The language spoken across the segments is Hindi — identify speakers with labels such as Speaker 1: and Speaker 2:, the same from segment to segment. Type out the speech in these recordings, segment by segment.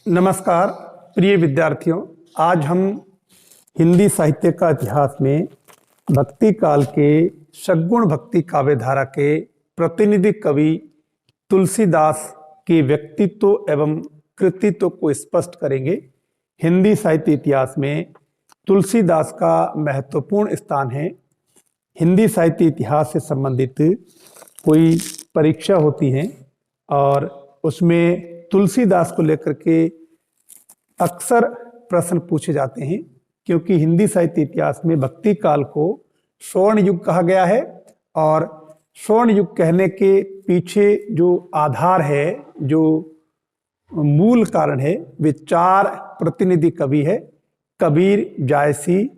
Speaker 1: नमस्कार प्रिय विद्यार्थियों, आज हम हिंदी साहित्य का इतिहास में भक्ति काल के सद्गुण भक्ति काव्य धारा के प्रतिनिधि कवि तुलसीदास के व्यक्तित्व एवं कृतित्व को स्पष्ट करेंगे। हिंदी साहित्य इतिहास में तुलसीदास का महत्वपूर्ण स्थान है। हिंदी साहित्य इतिहास से संबंधित कोई परीक्षा होती है और उसमें तुलसीदास को लेकर के अक्सर प्रश्न पूछे जाते हैं, क्योंकि हिंदी साहित्य इतिहास में भक्ति काल को स्वर्ण युग कहा गया है। और स्वर्ण युग कहने के पीछे जो आधार है, जो मूल कारण है, वे चार प्रतिनिधि कवि है: कबीर, जायसी,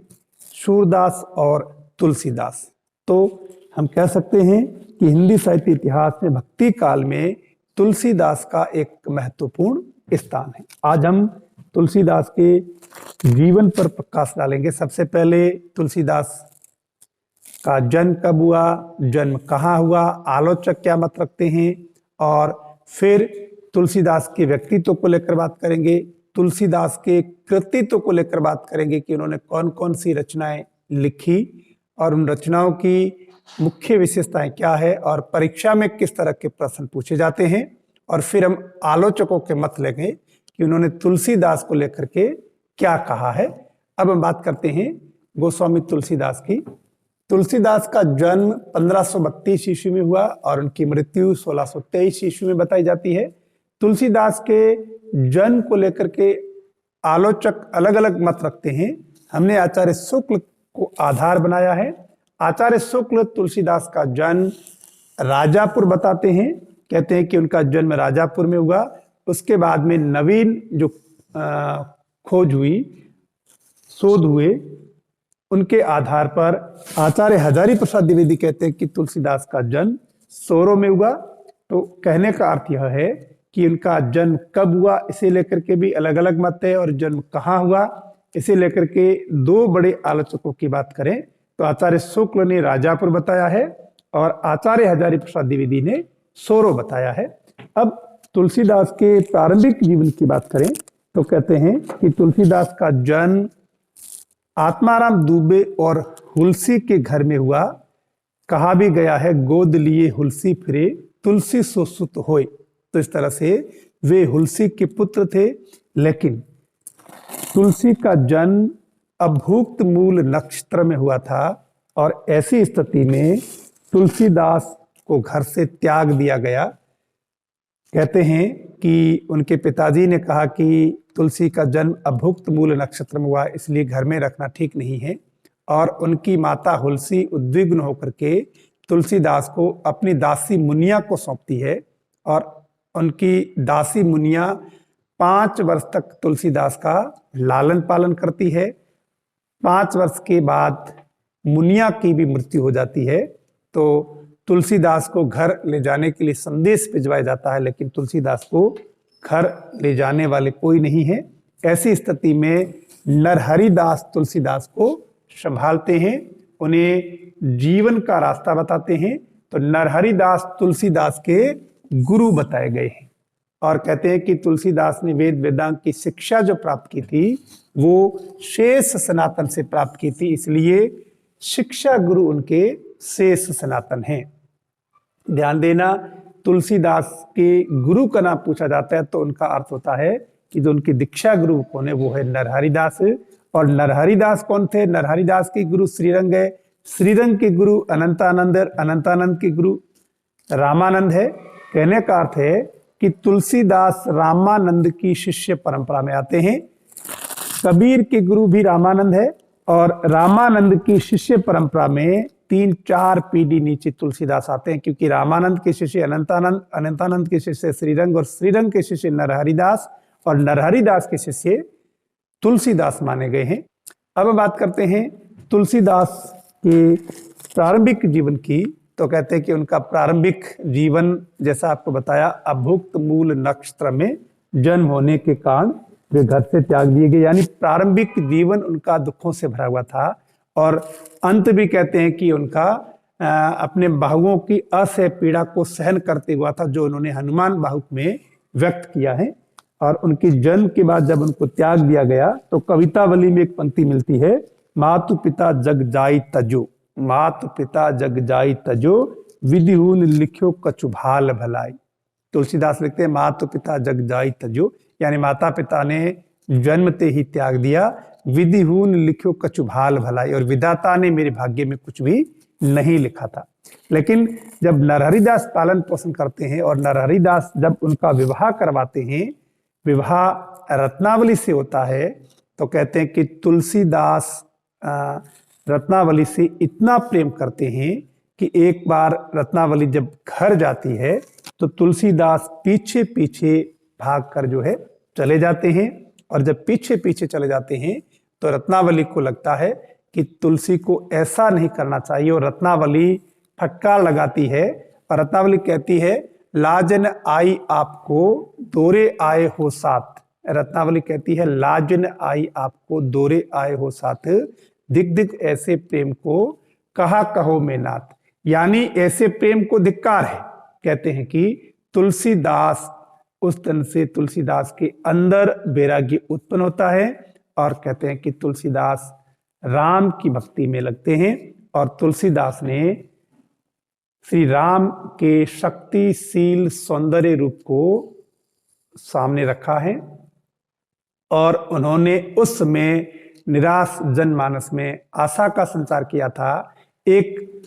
Speaker 1: सूरदास और तुलसीदास। तो हम कह सकते हैं कि हिंदी साहित्य इतिहास में भक्ति काल में तुलसीदास का एक महत्वपूर्ण स्थान है। आज हम तुलसीदास के जीवन पर प्रकाश डालेंगे। सबसे पहले तुलसीदास का जन्म कब हुआ, जन्म कहाँ हुआ, आलोचक क्या मत रखते हैं, और फिर तुलसीदास के व्यक्तित्व को लेकर बात करेंगे। तुलसीदास के कृतित्व को लेकर बात करेंगे कि उन्होंने कौन कौन सी रचनाएं लिखी और उन रचनाओं की मुख्य विशेषताएं क्या है और परीक्षा में किस तरह के प्रश्न पूछे जाते हैं। और फिर हम आलोचकों के मत लेंगे कि उन्होंने तुलसीदास को लेकर के क्या कहा है। अब हम बात करते हैं गोस्वामी तुलसीदास की। तुलसीदास का जन्म 1532 ईस्वी में हुआ और उनकी मृत्यु 1623 ईस्वी में बताई जाती है। तुलसीदास के जन्म को लेकर के आलोचक अलग अलग मत रखते हैं। हमने आचार्य शुक्ल को आधार बनाया है। आचार्य शुक्ल तुलसीदास का जन्म राजापुर बताते हैं, कहते हैं कि उनका जन्म राजापुर में हुआ। उसके बाद में नवीन जो खोज हुई, शोध हुए, उनके आधार पर आचार्य हजारी प्रसाद द्विवेदी कहते हैं कि तुलसीदास का जन्म सोरो में हुआ। तो कहने का अर्थ यह है कि उनका जन्म कब हुआ इसे लेकर के भी अलग अलग मत है, और जन्म कहाँ हुआ इसे लेकर के दो बड़े आलोचकों की बात करें तो आचार्य शुक्ल ने राजापुर बताया है और आचार्य हजारी प्रसाद द्विवेदी ने सोरो बताया है। अब तुलसीदास के प्रारंभिक जीवन की बात करें तो कहते हैं कि तुलसीदास का जन्म आत्माराम दुबे और हुलसी के घर में हुआ। कहा भी गया है, गोद लिए हुलसी फिरे तुलसी सो सुत होय। तो इस तरह से वे हुलसी के पुत्र थे। लेकिन तुलसी का जन्म अभूक्त मूल नक्षत्र में हुआ था और ऐसी स्थिति में तुलसीदास को घर से त्याग दिया गया। कहते हैं कि उनके पिताजी ने कहा कि तुलसी का जन्म अभूक्त मूल नक्षत्र में हुआ, इसलिए घर में रखना ठीक नहीं है। और उनकी माता हुलसी उद्विग्न होकर के तुलसीदास को अपनी दासी मुनिया को सौंपती है और उनकी दासी मुनिया 5 वर्ष तक तुलसीदास का लालन पालन करती है। 5 वर्ष के बाद मुनिया की भी मृत्यु हो जाती है। तो तुलसीदास को घर ले जाने के लिए संदेश भिजवाया जाता है, लेकिन तुलसीदास को घर ले जाने वाले कोई नहीं है। ऐसी स्थिति में नरहरिदास तुलसीदास को संभालते हैं, उन्हें जीवन का रास्ता बताते हैं। तो नरहरिदास तुलसीदास के गुरु बताए गए हैं और कहते हैं कि तुलसीदास ने वेद वेदांत की शिक्षा जो प्राप्त की थी वो शेष सनातन से प्राप्त की थी, इसलिए शिक्षा गुरु उनके शेष सनातन हैं। ध्यान देना, तुलसीदास के गुरु का नाम पूछा जाता है तो उनका अर्थ होता है कि जो उनकी दीक्षा गुरु कौन है, वो है नरहरिदास। और नरहरिदास कौन थे? नरहरिदास के गुरु श्रीरंग है, श्रीरंग के गुरु अनंतानंद है, अनंतानंद के गुरु रामानंद है। कहने का अर्थ है कि तुलसीदास रामानंद की शिष्य परंपरा में आते हैं। कबीर के गुरु भी रामानंद है और रामानंद की शिष्य परंपरा में 3-4 पीढ़ी नीचे तुलसीदास आते हैं, क्योंकि रामानंद के शिष्य अनंतानंद, अनंतानंद के शिष्य श्रीरंग और श्रीरंग के शिष्य नरहरिदास और नरहरिदास के शिष्य तुलसीदास माने गए हैं। अब हम बात करते हैं तुलसीदास के प्रारंभिक जीवन की। तो कहते हैं कि उनका प्रारंभिक जीवन, जैसा आपको बताया, अभुक्त मूल नक्षत्र में जन्म होने के कारण वे घर से त्याग दिए गए, यानी प्रारंभिक जीवन उनका दुखों से भरा हुआ था। और अंत भी कहते हैं कि उनका अपने बाहुओं की असह्य पीड़ा को सहन करते हुआ था, जो उन्होंने हनुमान बाहुक में व्यक्त किया है। और उनके जन्म के बाद जब उनको त्याग दिया गया तो कवितावली में एक पंक्ति मिलती है, मातु पिता जग जाई तजो, मातु पिता जग जाई तजो, विधिहून लिख्यो कछु भाल भलाई। तुलसीदास लिखते हैं मातु पिता जग जाई तजो, यानी माता पिता ने जन्मते ही त्याग दिया, विधिहून लिख्यो कछु भाल भलाई, और विधाता ने मेरे भाग्य में कुछ भी नहीं लिखा था। लेकिन जब नरहरिदास पालन पोषण करते हैं और नरहरिदास जब उनका विवाह करवाते हैं, विवाह रत्नावली से होता है, तो कहते हैं कि तुलसीदास रत्नावली से इतना प्रेम करते हैं कि एक बार रत्नावली जब घर जाती है तो तुलसीदास पीछे पीछे भागकर जो है चले जाते हैं, और जब पीछे पीछे चले जाते हैं तो रत्नावली को लगता है कि तुलसी को ऐसा नहीं करना चाहिए, और रत्नावली फटकार लगाती है और रत्नावली कहती है, लाजन आई आपको दोरे आए हो साथ। रत्नावली कहती है, लाजन आई आपको दोरे आए हो साथ, दिक दिक ऐसे प्रेम को कहा कहो में नाथ। यानी ऐसे प्रेम को धिक्कार है। कहते हैं कि तुलसीदास, उस दिन से तुलसीदास के अंदर वैराग्य उत्पन्न होता है, और कहते हैं कि तुलसीदास राम की भक्ति में लगते हैं, और तुलसीदास ने श्री राम के शक्तिशील सौंदर्य रूप को सामने रखा है, और उन्होंने उस समय निराश जनमानस में आशा का संचार किया था, एक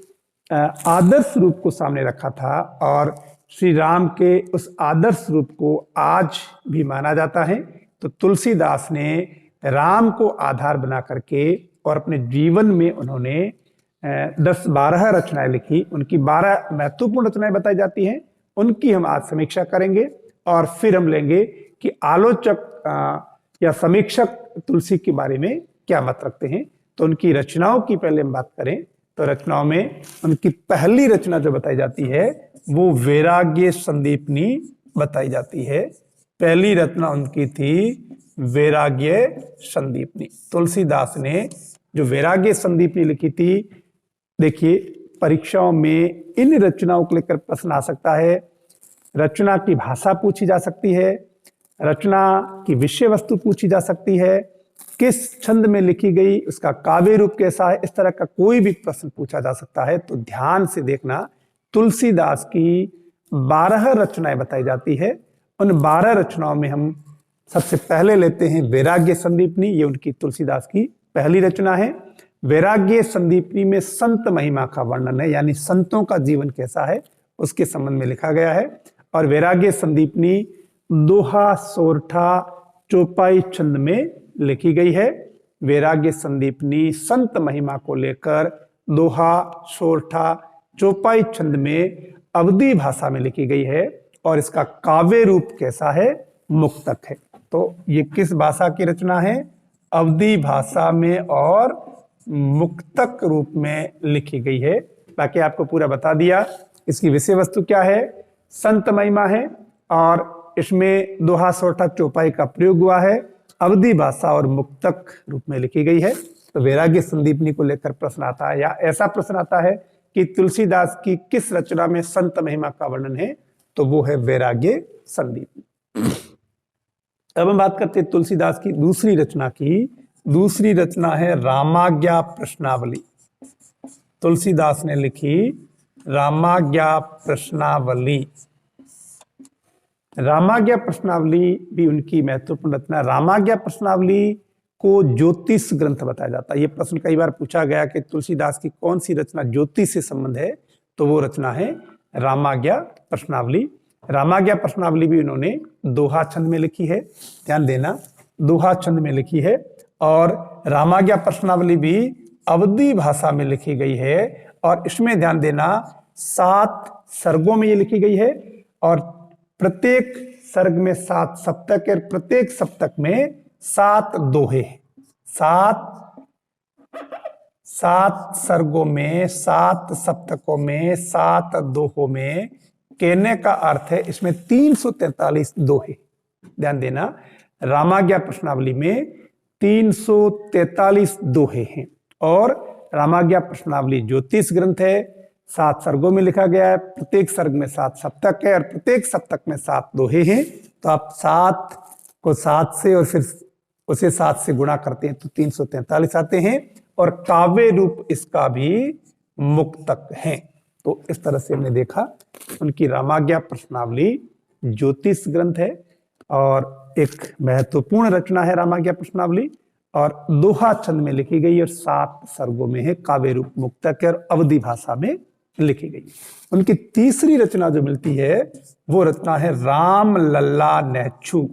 Speaker 1: आदर्श रूप को सामने रखा था, और श्री राम के उस आदर्श रूप को आज भी माना जाता है। तो तुलसीदास ने राम को आधार बना करके और अपने जीवन में उन्होंने 10-12 रचनाएं लिखी। उनकी 12 महत्वपूर्ण रचनाएं बताई जाती हैं, उनकी हम आज समीक्षा करेंगे, और फिर हम लेंगे कि आलोचक या समीक्षक तुलसी के बारे में क्या मत रखते हैं। तो उनकी रचनाओं की पहले हम बात करें तो रचनाओं में उनकी पहली रचना जो बताई जाती है वो वैराग्य संदीपनी बताई जाती है। पहली रचना उनकी थी वैराग्य संदीपनी। तुलसीदास ने जो वैराग्य संदीपनी लिखी थी, देखिए परीक्षाओं में इन रचनाओं को लेकर प्रश्न आ सकता है। रचना की भाषा पूछी जा सकती है, रचना की विषय वस्तु पूछी जा सकती है, किस छंद में लिखी गई, उसका काव्य रूप कैसा है, इस तरह का कोई भी प्रश्न पूछा जा सकता है। तो ध्यान से देखना, तुलसीदास की 12 रचनाएं बताई जाती है। उन 12 रचनाओं में हम सबसे पहले लेते हैं वैराग्य संदीपनी। ये उनकी तुलसीदास की पहली रचना है। वैराग्य संदीपनी में संत महिमा का वर्णन है, यानी संतों का जीवन कैसा है उसके संबंध में लिखा गया है। और वैराग्य संदीपनी दोहा, सोरठा, चौपाई छंद में लिखी गई है। वैराग्य संदीपनी संत महिमा को लेकर दोहा, सोरठा, चौपाई छंद में अवधी भाषा में लिखी गई है, और इसका काव्य रूप कैसा है, मुक्तक है। तो ये किस भाषा की रचना है, अवधी भाषा में और मुक्तक रूप में लिखी गई है। बाकी आपको पूरा बता दिया। इसकी विषय वस्तु क्या है, संत महिमा है, और इसमें दोहा, सोरठा, चौपाई का प्रयोग हुआ है, अवधी भाषा और मुक्तक रूप में लिखी गई है। तो वैराग्य संदीपनी को लेकर प्रश्न आता है, या ऐसा प्रश्न आता है कि तुलसीदास की किस रचना में संत महिमा का वर्णन है, तो वो है वैराग्य संदीपनी। अब हम बात करते हैं तुलसीदास की दूसरी रचना की। दूसरी रचना है रामाज्ञा प्रश्नावली। तुलसीदास ने लिखी रामाज्ञा प्रश्नावली। रामाज्ञा प्रश्नावली भी उनकी महत्वपूर्ण रचना। रामाज्ञा प्रश्नावली को ज्योतिष ग्रंथ बताया जाता है। ये प्रश्न कई बार पूछा गया कि तुलसीदास की कौन सी रचना ज्योतिष से संबंध है, तो वो रचना है रामाज्ञा प्रश्नावली। रामाज्ञा प्रश्नावली भी उन्होंने दोहा छंद में लिखी है, ध्यान देना, दोहा छंद में लिखी है। और रामाज्ञा प्रश्नावली भी अवधी भाषा में लिखी गई है, और इसमें ध्यान देना 7 सर्गों में ये लिखी गई है, और प्रत्येक सर्ग में 7 सप्तक है, प्रत्येक सप्तक में 7 दोहे। 7 सर्गों में, 7 सप्तकों में, 7 दोहों में, कहने का अर्थ है इसमें 343 दोहे। ध्यान देना, रामाज्ञा प्रश्नावली में 343 दोहे हैं, और रामाज्ञा प्रश्नावली ज्योतिष ग्रंथ है। 7 सर्गों में लिखा गया है, प्रत्येक सर्ग में 7 सप्तक है, और प्रत्येक सप्तक में 7 दोहे हैं। तो आप 7 को 7 से और फिर उसे 7 से गुणा करते हैं तो 343 आते हैं, और काव्य रूप इसका भी मुक्तक है। तो इस तरह से हमने देखा उनकी रामाज्ञा प्रश्नावली ज्योतिष ग्रंथ है और एक महत्वपूर्ण रचना है रामाज्ञा प्रश्नावली, और दोहा छंद में लिखी गई और 7 सर्गों में है, काव्य रूप मुक्तक और अवधी भाषा में लिखी गई। उनकी तीसरी रचना जो मिलती है वो रचना है राम लल्ला नेच्छू।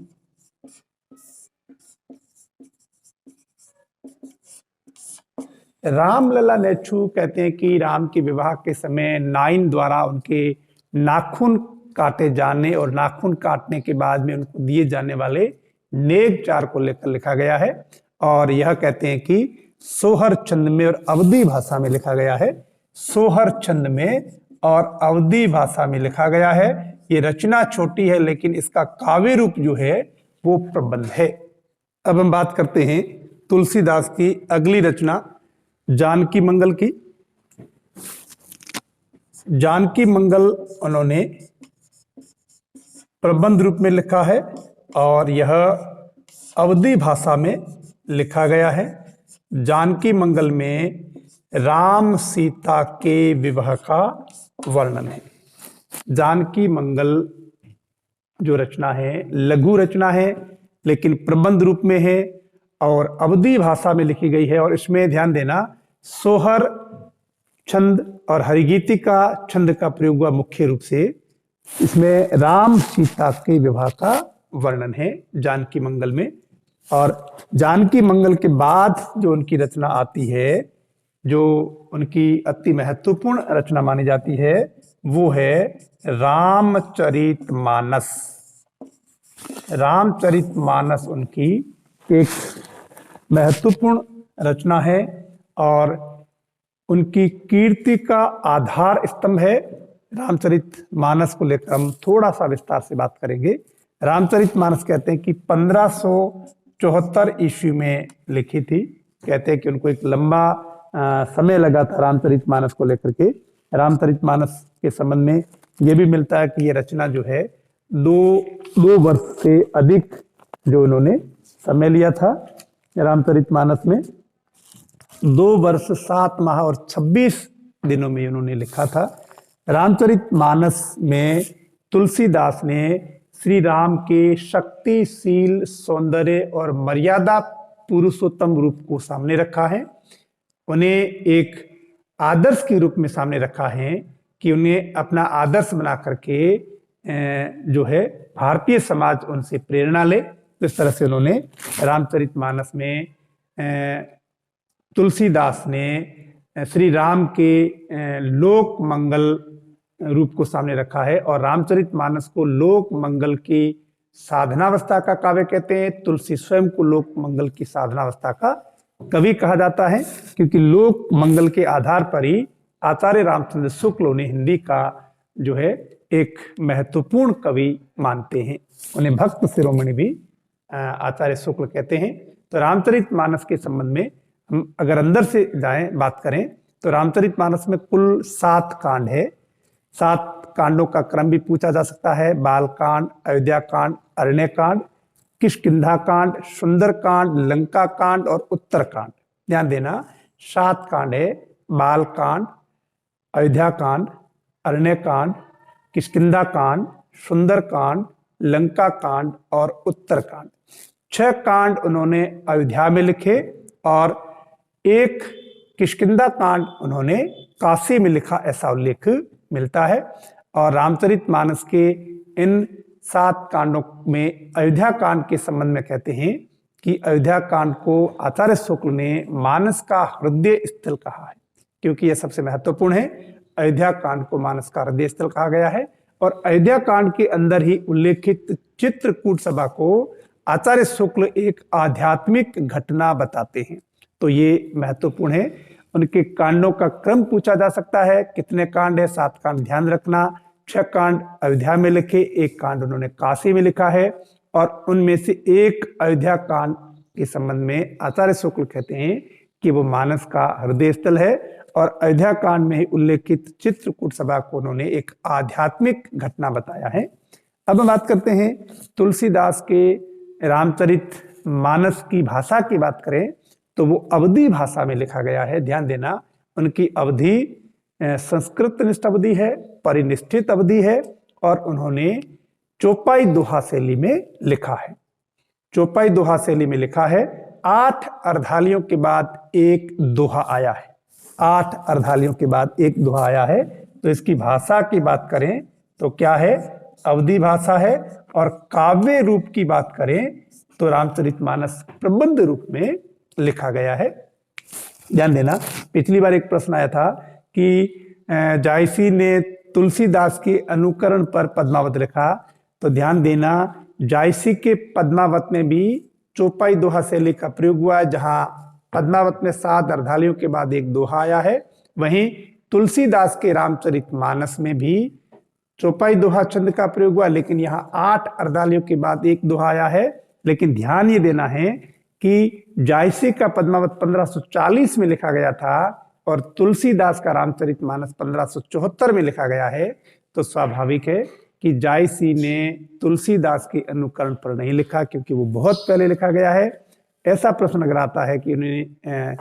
Speaker 1: राम लल्ला नेच्छू कहते हैं कि राम के विवाह के समय नाइन द्वारा उनके नाखून काटे जाने और नाखून काटने के बाद में उनको दिए जाने वाले नेक चार को लेकर लिखा गया है, और यह कहते हैं कि सोहर छंद में और अवधी भाषा में लिखा गया है। सोहर छंद में और अवधी भाषा में लिखा गया है। ये रचना छोटी है लेकिन इसका काव्य रूप जो है वो प्रबंध है। अब हम बात करते हैं तुलसीदास की अगली रचना जानकी मंगल की। जानकी मंगल उन्होंने प्रबंध रूप में लिखा है और यह अवधी भाषा में लिखा गया है। जानकी मंगल में राम सीता के विवाह का वर्णन है। जानकी मंगल जो रचना है लघु रचना है लेकिन प्रबंध रूप में है और अवधी भाषा में लिखी गई है, और इसमें ध्यान देना सोहर छंद और हरिगीति का छंद का प्रयोग हुआ मुख्य रूप से। इसमें राम सीता के विवाह का वर्णन है जानकी मंगल में। और जानकी मंगल के बाद जो उनकी रचना आती है, जो उनकी अति महत्वपूर्ण रचना मानी जाती है, वो है रामचरितमानस। रामचरितमानस उनकी एक महत्वपूर्ण रचना है और उनकी कीर्ति का आधार स्तंभ है। रामचरितमानस को लेकर हम थोड़ा सा विस्तार से बात करेंगे। रामचरितमानस कहते हैं कि 1574 ईस्वी में लिखी थी। कहते हैं कि उनको एक लंबा समय लगा था रामचरितमानस को लेकर के। रामचरितमानस के संबंध में यह भी मिलता है कि ये रचना जो है दो वर्ष से अधिक जो उन्होंने समय लिया था। रामचरितमानस में 2 वर्ष 7 माह और 26 दिनों में उन्होंने लिखा था। रामचरितमानस में तुलसीदास ने श्री राम के शक्तिशील सौंदर्य और मर्यादा पुरुषोत्तम रूप को सामने रखा है। उन्हें एक आदर्श के रूप में सामने रखा है कि उन्हें अपना आदर्श बना करके जो है भारतीय समाज उनसे प्रेरणा ले। इस तरह से उन्होंने रामचरितमानस में तुलसीदास ने श्री राम के लोक मंगल रूप को सामने रखा है, और रामचरितमानस को लोक मंगल की साधनावस्था का काव्य कहते हैं। तुलसी स्वयं को लोक मंगल की साधनावस्था का कवि कहा जाता है, क्योंकि लोक मंगल के आधार पर ही आचार्य रामचंद्र शुक्ल उन्हें हिंदी का जो है एक महत्वपूर्ण कवि मानते हैं। उन्हें भक्त शिरोमणि भी आचार्य शुक्ल कहते हैं। तो रामचरितमानस के संबंध में हम अगर अंदर से जाएं बात करें तो रामचरितमानस में कुल 7 कांड है। 7 कांडों का क्रम भी पूछा जा सकता है। बाल कांड, अयोध्या कांड, अरण्य कांड, किष्किंधा कांड, सुंदर कांड, लंका कांड और उत्तर कांड। ध्यान देना 7 कांड है। बाल कांड, अयोध्या कांड, अरण्य कांड, किष्किंधा कांड, सुंदर कांड, लंका कांड और उत्तर कांड। 6 कांड उन्होंने अयोध्या में लिखे और एक किष्किंधा कांड उन्होंने काशी में लिखा, ऐसा उल्लेख मिलता है। और रामचरितमानस के इन 7 कांडों में अयोध्या कांड के संबंध में कहते हैं कि अयोध्या कांड को आचार्य शुक्ल ने मानस का हृदय स्थल कहा है, क्योंकि यह सबसे महत्वपूर्ण है। अयोध्या कांड को मानस का हृदय स्थल कहा गया है, और अयोध्या कांड के अंदर ही उल्लेखित चित्रकूट सभा को आचार्य शुक्ल एक आध्यात्मिक घटना बताते हैं। तो ये महत्वपूर्ण है। उनके कांडों का क्रम पूछा जा सकता है, कितने कांड है? 7 कांड। ध्यान रखना 6 कांड अयोध्या में लिखे, 1 कांड उन्होंने काशी में लिखा है, और उनमें से एक अयोध्या कांड के संबंध में आचार्य शुक्ल कहते हैं कि वो मानस का हृदय स्थल है, और अयोध्या कांड में ही उल्लेखित चित्रकूट सभा को उन्होंने एक आध्यात्मिक घटना बताया है। अब हम बात करते हैं तुलसीदास के रामचरित मानस की भाषा की बात करें तो वो अवधी भाषा में लिखा गया है। ध्यान देना, उनकी अवधि संस्कृत निष्ठ अवधि है, परिनिष्ठित अवधि है, और उन्होंने चौपाई दोहा शैली में लिखा है। चौपाई दोहा शैली में लिखा है। 8 अर्धालियों के बाद एक दोहा आया है। 8 अर्धालियों के बाद एक दोहा आया है। तो इसकी भाषा की बात करें तो क्या है? अवधी भाषा है। और काव्य रूप की बात करें तो रामचरितमानस प्रबंध रूप में लिखा गया है। ध्यान देना, पिछली बार एक प्रश्न आया था कि जायसी ने तुलसीदास के अनुकरण पर पद्मावत लिखा। तो ध्यान देना, जायसी के पद्मावत में भी चौपाई दोहा शैली का प्रयोग हुआ है, जहां पद्मावत में 7 अर्धालियों के बाद एक दोहा आया है। वहीं तुलसीदास के रामचरितमानस में भी चौपाई दोहा छंद का प्रयोग हुआ, लेकिन यहाँ 8 अर्धालियों के बाद एक दोहा आया है। लेकिन ध्यान ये देना है कि जायसी का पद्मावत 1540 में लिखा गया था और तुलसीदास का रामचरितमानस 1574 में लिखा गया है। तो स्वाभाविक है कि जायसी ने तुलसीदास के अनुकरण पर नहीं लिखा, क्योंकि वो बहुत पहले लिखा गया है। ऐसा प्रश्न अगर आता है कि उन्होंने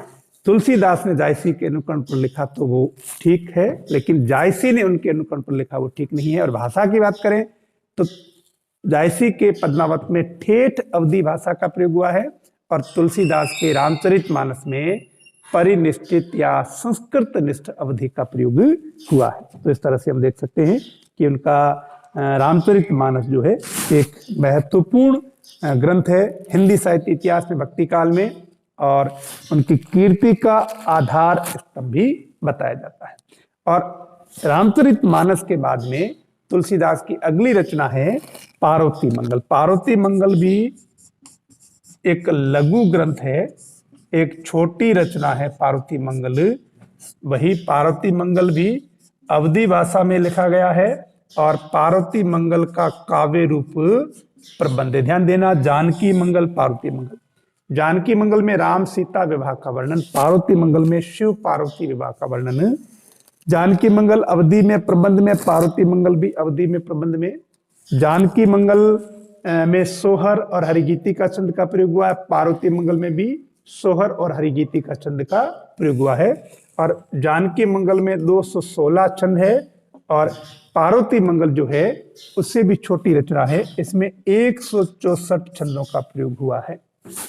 Speaker 1: तुलसीदास ने जायसी के अनुकरण पर लिखा तो वो ठीक है, लेकिन जायसी ने उनके अनुकरण पर लिखा वो ठीक नहीं है। और भाषा की बात करें तो जायसी के पद्मावत में ठेठ अवधी भाषा का प्रयोग हुआ है और तुलसीदास के रामचरितमानस में परिनिष्ठित या संस्कृत निष्ठ अवधि का प्रयोग हुआ है। तो इस तरह से हम देख सकते हैं कि उनका रामचरितमानस जो है एक महत्वपूर्ण ग्रंथ है हिंदी साहित्य इतिहास में भक्ति काल में, और उनकी कीर्ति का आधार स्तंभ भी बताया जाता है। और रामचरितमानस के बाद में तुलसीदास की अगली रचना है पार्वती मंगल। पार्वती मंगल भी एक लघु ग्रंथ है, एक छोटी रचना है पार्वती मंगल। वही पार्वती मंगल भी अवधी भाषा में लिखा गया है और पार्वती मंगल का काव्य रूप प्रबंध है। ध्यान देना, जानकी मंगल, पार्वती मंगल। जानकी मंगल में राम सीता विवाह का वर्णन, पार्वती मंगल में शिव पार्वती विवाह का वर्णन। जानकी मंगल अवधि में प्रबंध में, पार्वती मंगल भी अवधि में प्रबंध में। जानकी मंगल में सोहर और हरिगीति का छंद का प्रयोग हुआ है, पार्वती मंगल में भी सोहर और हरिगीति का छंद का प्रयोग हुआ है। और जानकी मंगल में 216 छंद है और पार्वती मंगल जो है उससे भी छोटी रचना है, इसमें 164 छंदों का प्रयोग हुआ है।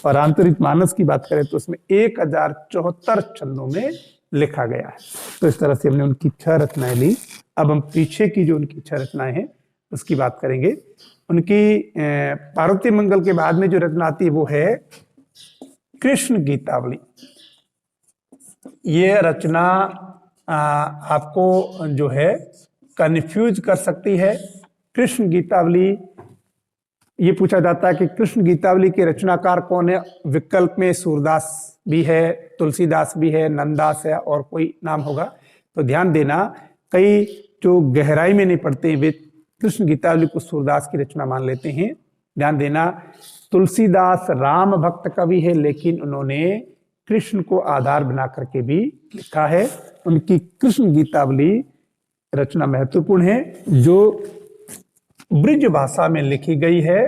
Speaker 1: और रामचरितमानस की बात करें तो उसमें 1074 छंदों में लिखा गया है। तो इस तरह से हमने उनकी 6 रचनाएं ली। अब हम पीछे की जो उनकी 6 रचनाएं हैं उसकी बात करेंगे। उनकी पार्वती मंगल के बाद में जो रचना आती है वो है कृष्ण गीतावली। ये रचना आपको जो है कंफ्यूज कर सकती है। कृष्ण गीतावली, ये पूछा जाता है कि कृष्ण गीतावली के रचनाकार कौन है। विकल्प में सूरदास भी है, तुलसीदास भी है, नंददास है और कोई नाम होगा। तो ध्यान देना, कई जो गहराई में नहीं पढ़ते हैं वे कृष्ण गीतावली को सूरदास की रचना मान लेते हैं। ध्यान देना, तुलसीदास राम भक्त कवि है, लेकिन उन्होंने कृष्ण को आधार बना करके भी लिखा है। उनकी कृष्ण गीतावली रचना महत्वपूर्ण है, जो ब्रिज भाषा में लिखी गई है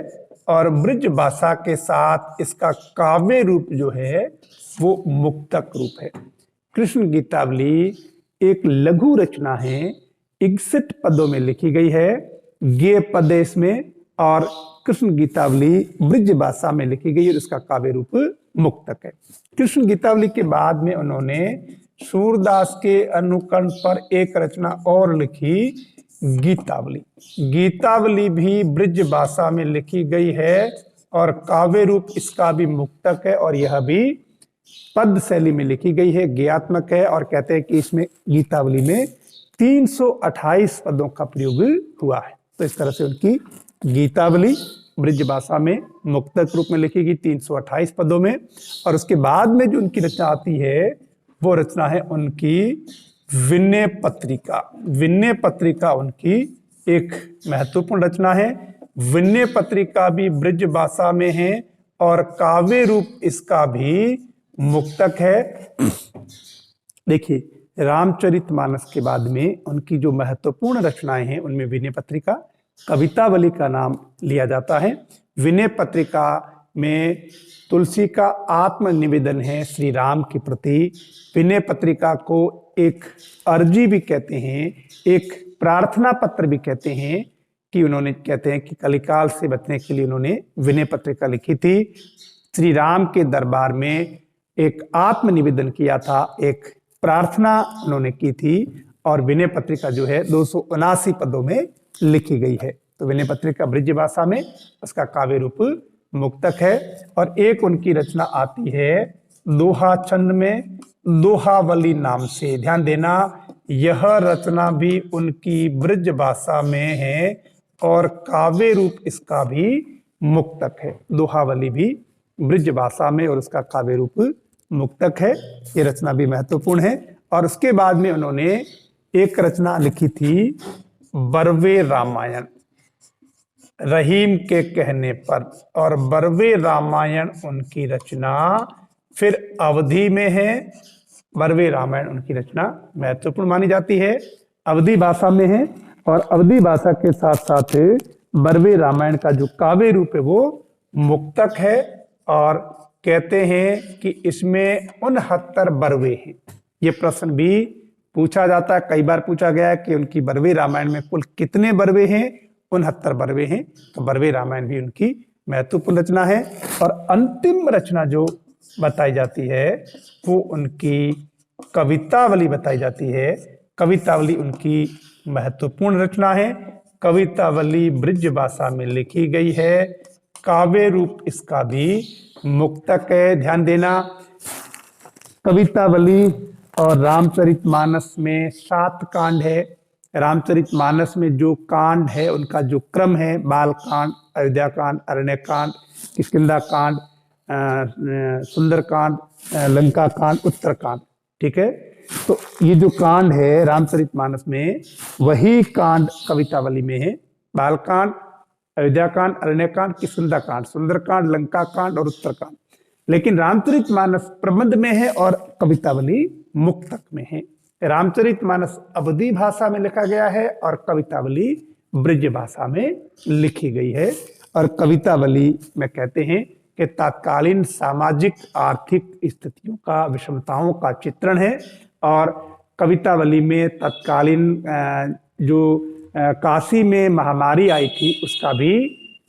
Speaker 1: और ब्रिज भाषा के साथ इसका काव्य रूप जो है वो मुक्तक रूप है। कृष्ण गीतावली एक लघु रचना है, 61 पदों में लिखी गई है, गेय पदेश में, और कृष्ण गीतावली ब्रिज भाषा में लिखी गई और इसका काव्य रूप मुक्तक है। कृष्ण गीतावली के बाद में उन्होंने सूरदास के अनुकरण पर एक रचना और लिखी, गीतावली। गीतावली भी ब्रिज भाषा में लिखी गई है और काव्य रूप इसका भी मुक्तक है और यह भी पद शैली में लिखी गई है, गेयात्मक है। और कहते हैं कि इसमें गीतावली में 328 पदों का प्रयोग हुआ है। तो इस तरह से उनकी गीतावली ब्रिज भाषा में मुक्तक रूप में लिखी गई 328 पदों में। और उसके बाद में जो उनकी रचना आती है वो रचना है उनकी विनय पत्रिका। विनय पत्रिका उनकी एक महत्वपूर्ण रचना है। विनय पत्रिका भी ब्रिज भाषा में है और काव्य रूप इसका भी मुक्तक है। देखिए, रामचरितमानस के बाद में उनकी जो महत्वपूर्ण रचनाएं हैं उनमें विनय पत्रिका, कवितावली का नाम लिया जाता है। विनय पत्रिका में तुलसी का आत्मनिवेदन है श्री राम के प्रति। विनय पत्रिका को एक अर्जी भी कहते हैं, एक प्रार्थना पत्र भी कहते हैं, कि उन्होंने कहते हैं कि कलिकाल से बचने के लिए उन्होंने विनय पत्रिका लिखी थी, श्री राम के दरबार में एक आत्मनिवेदन किया था, एक प्रार्थना उन्होंने की थी। और विनय पत्रिका जो है 279 पदों में लिखी गई है। तो विनय पत्रिका ब्रज भाषा में, उसका काव्य रूप मुक्तक है। और एक उनकी रचना आती है दोहा छंद में, दोहावली नाम से। ध्यान देना, यह रचना भी उनकी ब्रज भाषा में है और काव्य रूप इसका भी मुक्तक है। दोहावली भी ब्रज भाषा में और उसका काव्य रूप मुक्तक है। ये रचना भी महत्वपूर्ण है। और उसके बाद में उन्होंने एक रचना लिखी थी बरवे रामायण, रहीम के कहने पर। और बरवे रामायण उनकी रचना फिर अवधि में है। बरवे रामायण उनकी रचना महत्वपूर्ण मानी जाती है, अवधि भाषा में है। और अवधि भाषा के साथ साथ बरवे रामायण का जो काव्य रूप है वो मुक्तक है। और कहते हैं कि इसमें 69 बरवे हैं। ये प्रश्न भी पूछा जाता है, कई बार पूछा गया है कि उनकी बरवे रामायण में कुल कितने बरवे हैं। 69 बरवे हैं। तो बरवे रामायण भी उनकी महत्वपूर्ण रचना है। और अंतिम रचना जो बताई जाती है वो उनकी कवितावली बताई जाती है। कवितावली उनकी महत्वपूर्ण रचना है। कवितावली ब्रज भाषा में लिखी गई है, काव्य रूप इसका भी मुक्तक है। ध्यान देना, कवितावली और रामचरितमानस में 7 कांड है। रामचरितमानस में जो कांड है उनका जो क्रम है, बाल कांड, अयोध्या कांड, अरण्य कांड, किष्किंधा कांड, सुंदर कांड, लंका कांड, उत्तर कांड। ठीक है, तो ये जो कांड है रामचरितमानस में, वही कांड कवितावली में है। बाल कांड, अयोध्या कांड, अरण्य कांड, किष्किंधा कांड, सुंदर कांड, लंका कांड और उत्तर कांड। लेकिन रामचरितमानस प्रबंध में है और कवितावली मुक्तक में है। रामचरितमानस अवधी भाषा में लिखा गया है और कवितावली ब्रज भाषा में लिखी गई है। और कवितावली में कहते हैं कि तत्कालीन सामाजिक आर्थिक स्थितियों का, विषमताओं का चित्रण है। और कवितावली में तत्कालीन जो काशी में महामारी आई थी उसका भी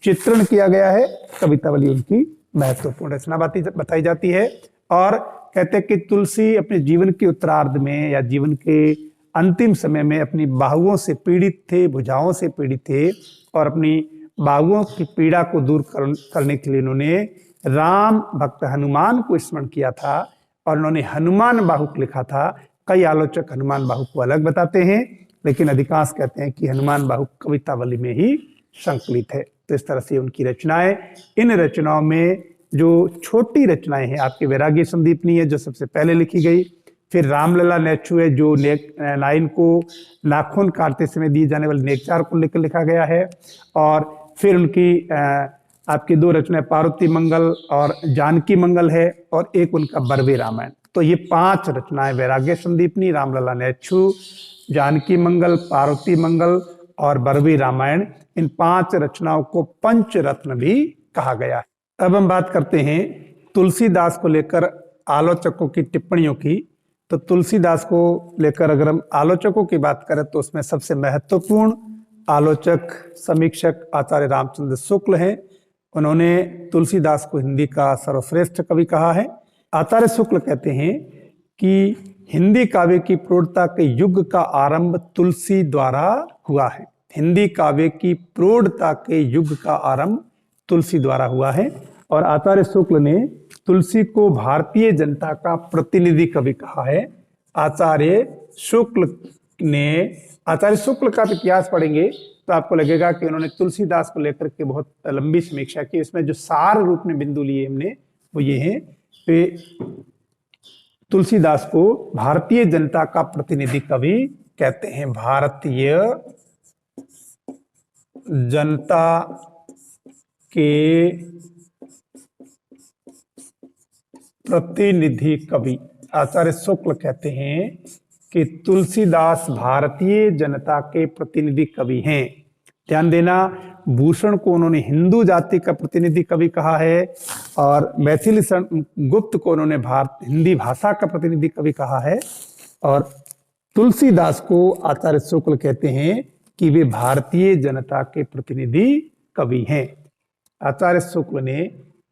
Speaker 1: चित्रण किया गया है। कवितावली उनकी महत्वपूर्ण रचना बताई जाती है। और कहते हैं कि तुलसी अपने जीवन के उत्तरार्ध में या जीवन के अंतिम समय में अपनी बाहुओं से पीड़ित थे, भुजाओं से पीड़ित थे। और अपनी बाहुओं की पीड़ा को दूर करने के लिए उन्होंने राम भक्त हनुमान को स्मरण किया था और उन्होंने हनुमान बाहुक लिखा था। कई आलोचक हनुमान बाहुक को अलग बताते हैं, लेकिन अधिकांश कहते हैं कि हनुमान बाहुक कवितावली में ही संकलित है। तो इस तरह से उनकी रचनाएं, इन रचनाओं में जो छोटी रचनाएं हैं, आपकी वैराग्य संदीपनी है जो सबसे पहले लिखी गई, फिर रामलला नेच्छू है जो नाइन को नाखून काटते समय दी जाने वाले नेकचार को लेकर लिखा गया है। और फिर उनकी आपकी 2 रचनाएं पार्वती मंगल और जानकी मंगल है, और एक उनका बरवे रामायण। तो ये 5 रचनाएं, वैराग्य संदीपनी, रामलला नेच्छू, जानकी मंगल, पार्वती मंगल और बरवे रामायण, इन 5 रचनाओं को पंचरत्न भी कहा गया है। अब हम बात करते हैं तुलसीदास को लेकर आलोचकों की टिप्पणियों की। तो तुलसीदास को लेकर अगर हम आलोचकों की बात करें तो उसमें सबसे महत्वपूर्ण आलोचक, समीक्षक आचार्य रामचंद्र शुक्ल हैं। उन्होंने तुलसीदास को हिंदी का सर्वश्रेष्ठ कवि कहा है। आचार्य शुक्ल कहते हैं कि हिंदी काव्य की प्रौढ़ता के युग का आरंभ तुलसी द्वारा हुआ है। हिंदी काव्य की प्रौढ़ता के युग का आरंभ तुलसी द्वारा हुआ है। और आचार्य शुक्ल ने तुलसी को भारतीय जनता का प्रतिनिधि कवि कहा है। आचार्य शुक्ल का इतिहास पढ़ेंगे तो आपको लगेगा कि उन्होंने तुलसीदास को लेकर के बहुत लंबी समीक्षा की। इसमें जो सार रूप में बिंदु लिए हमने वो ये हैं कि तुलसीदास को भारतीय जनता का प्रतिनिधि कवि कहते हैं। भारतीय जनता के प्रतिनिधि कवि आचार्य शुक्ल कहते हैं कि तुलसीदास भारतीय जनता के प्रतिनिधि कवि हैं। ध्यान देना, भूषण को उन्होंने हिंदू जाति का प्रतिनिधि कवि कहा है और मैथिली शरण गुप्त को उन्होंने हिंदी भाषा का प्रतिनिधि कवि कहा है। और तुलसीदास को आचार्य शुक्ल कहते हैं कि वे भारतीय जनता के प्रतिनिधि कवि हैं। आचार्य शुक्ल ने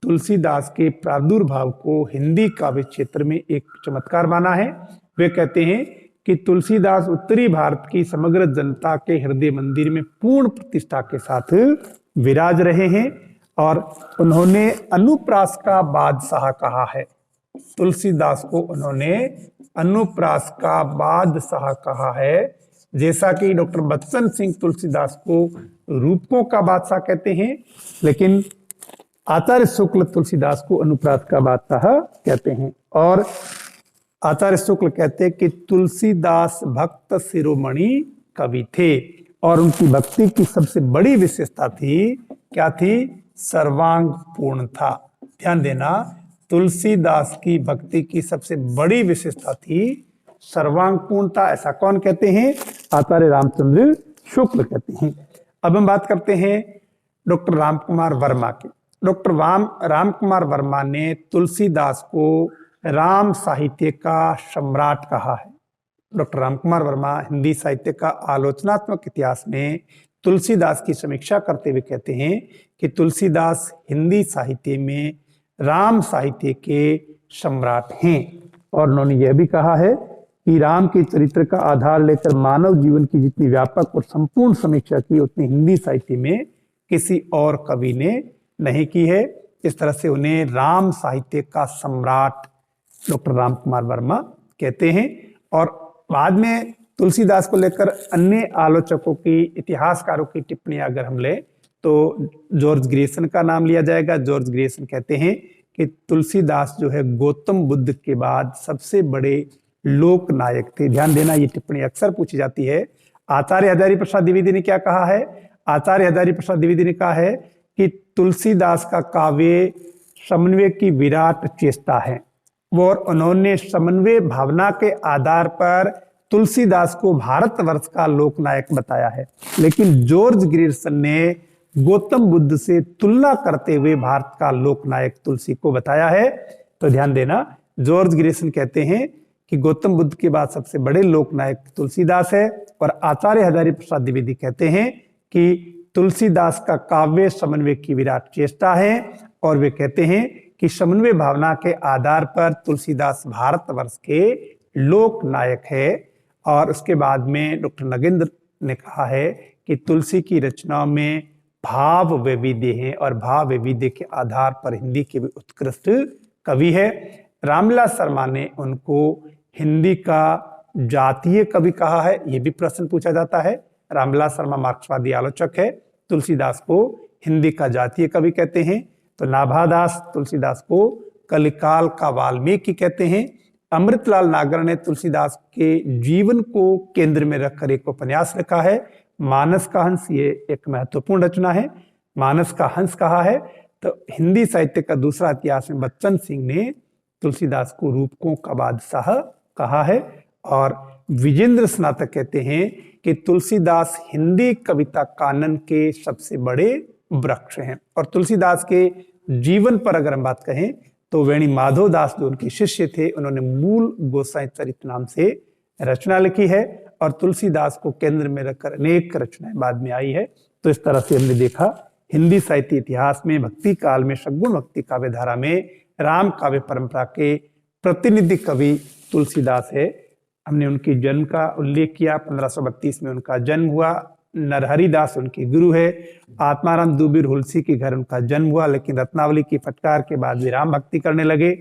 Speaker 1: तुलसीदास के प्रादुर्भाव को हिंदी काव्य क्षेत्र में एक चमत्कार माना है। वे कहते हैं कि तुलसीदास उत्तरी भारत की समग्र जनता के हृदय मंदिर में पूर्ण प्रतिष्ठा के साथ विराज रहे हैं और उन्होंने अनुप्रास का बादशाह कहा है। तुलसीदास को उन्होंने अनुप्रास का बादशाह कहा है, जैसा कि डॉक्टर बच्चन सिंह तुलसीदास को रूपकों का बादशाह कहते हैं, लेकिन आचार्य शुक्ल तुलसीदास को अनुप्रास का बादशाह कहते हैं। और आचार्य शुक्ल कहते हैं कि तुलसीदास भक्त शिरोमणि कवि थे और उनकी भक्ति की सबसे बड़ी विशेषता थी, क्या थी? सर्वांग पूर्ण था। ध्यान देना, तुलसीदास की भक्ति की सबसे बड़ी विशेषता थी सर्वांग पूर्णता। ऐसा कौन कहते हैं? आचार्य रामचंद्र शुक्ल कहते हैं। अब हम बात करते हैं डॉक्टर रामकुमार वर्मा की। डॉक्टर रामकुमार वर्मा ने तुलसीदास को राम साहित्य का सम्राट कहा है। डॉक्टर रामकुमार वर्मा हिंदी साहित्य का आलोचनात्मक इतिहास में तुलसीदास की समीक्षा करते हुए कहते हैं कि तुलसीदास हिंदी साहित्य में राम साहित्य के सम्राट हैं। और उन्होंने यह भी कहा है कि राम के चरित्र का आधार लेकर मानव जीवन की जितनी व्यापक और संपूर्ण समीक्षा की उतनी हिंदी साहित्य में किसी और कवि ने नहीं की है। इस तरह से उन्हें राम साहित्य का सम्राट डॉक्टर रामकुमार वर्मा कहते हैं। और बाद में तुलसीदास को लेकर अन्य आलोचकों की, इतिहासकारों की टिप्पणियां अगर हम ले तो जॉर्ज ग्रेसन का नाम लिया जाएगा। जॉर्ज ग्रेसन कहते हैं कि तुलसीदास जो है गौतम बुद्ध के बाद सबसे बड़े लोक नायक थे। ध्यान देना, ये टिप्पणी अक्सर पूछी जाती है। आचार्य हजारी प्रसाद द्विवेदी ने क्या कहा है? आचार्य हजारी प्रसाद द्विवेदी ने कहा है कि तुलसीदास का काव्य समन्वय की विराट चेष्टा है। और उन्होंने समन्वय भावना के आधार पर तुलसीदास को भारतवर्ष का लोकनायक बताया है। लेकिन जॉर्ज ग्रेसन ने गौतम बुद्ध से तुलना करते हुए भारत का लोकनायक तुलसी को बताया है। तो ध्यान देना, जॉर्ज ग्रेसन कहते हैं कि गौतम बुद्ध के बाद सबसे बड़े लोकनायक तुलसीदास है। और आचार्य हजारी प्रसाद द्विवेदी कहते हैं कि तुलसीदास का काव्य समन्वय की विराट चेष्टा है। और वे कहते हैं कि समन्वय भावना के आधार पर तुलसीदास भारतवर्ष के लोक नायक है। और उसके बाद में डॉक्टर नगेंद्र ने कहा है कि तुलसी की रचनाओं में भाव वैविध्य है और भाव वैविध्य के आधार पर हिंदी के भी उत्कृष्ट कवि है। रामविलास शर्मा ने उनको हिंदी का जातीय कवि कहा है। यह भी प्रश्न पूछा जाता है। रामविलास शर्मा मार्क्सवादी आलोचक है, तुलसीदास को हिंदी का जातीय कवि कहते हैं। तो नाभादास तुलसीदास को कलिकाल का वाल्मीकि कहते हैं। अमृतलाल नागर ने तुलसीदास के जीवन को केंद्र में रखकर एक उपन्यास लिखा है, मानस का हंस। ये एक महत्वपूर्ण रचना है, मानस का हंस कहा है। तो हिंदी साहित्य का दूसरा इतिहास में बच्चन सिंह ने तुलसीदास को रूपकों का बादशाह कहा है। और विजेंद्र स्नातक कहते हैं कि तुलसीदास हिंदी कविता कानन के सबसे बड़े वृक्ष हैं। और तुलसीदास के जीवन पर अगर हम बात कहें तो वेणी माधव दास जो उनके शिष्य थे, उन्होंने मूल गोसाई चरित नाम से रचना लिखी है। और तुलसीदास को केंद्र में रखकर अनेक रचनाएं बाद में आई है। तो इस तरह से हमने देखा हिंदी साहित्य इतिहास में भक्ति काल में सद्गुण भक्ति काव्य धारा में राम काव्य परंपरा के प्रतिनिधि कवि तुलसीदास है। हमने उनकी जन्म का उल्लेख किया, 1532 में उनका जन्म हुआ। नरहरि दास उनके गुरु है। आत्माराम दुबीर हुलसी के घर उनका जन्म हुआ, लेकिन रत्नावली की फटकार के बाद वे राम भक्ति करने लगे।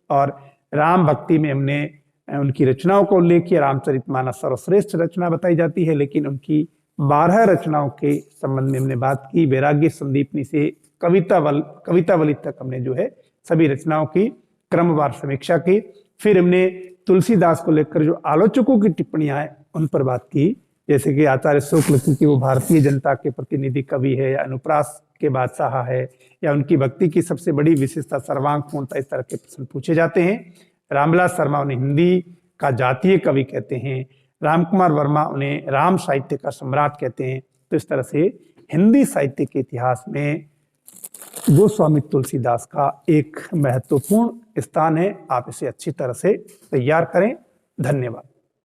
Speaker 1: और राम भक्ति में हमने उनकी रचनाओं का उल्लेख किया। रामचरितमानस सर्वश्रेष्ठ रचना बताई जाती है, लेकिन उनकी 12 रचनाओं के संबंध में हमने बात की। वैराग्य संदीपनी से कवितावली तक हमने जो है सभी रचनाओं की क्रमवार समीक्षा की। फिर हमने तुलसीदास को लेकर जो आलोचकों की टिप्पणियां हैं उन पर बात की, जैसे कि आचार्य शुक्ल की वो भारतीय जनता के प्रतिनिधि कवि है, या अनुप्रास के बादशाह है, या उनकी भक्ति की सबसे बड़ी विशेषता सर्वांग पूर्णता, इस तरह के प्रश्न पूछे जाते हैं। रामविलास शर्मा उन्हें हिंदी का जातीय कवि कहते हैं। रामकुमार वर्मा उन्हें राम साहित्य का सम्राट कहते हैं। तो इस तरह से हिंदी साहित्य के इतिहास में गोस्वामी तुलसीदास का एक महत्वपूर्ण स्थान है। आप इसे अच्छी तरह से तैयार करें। धन्यवाद।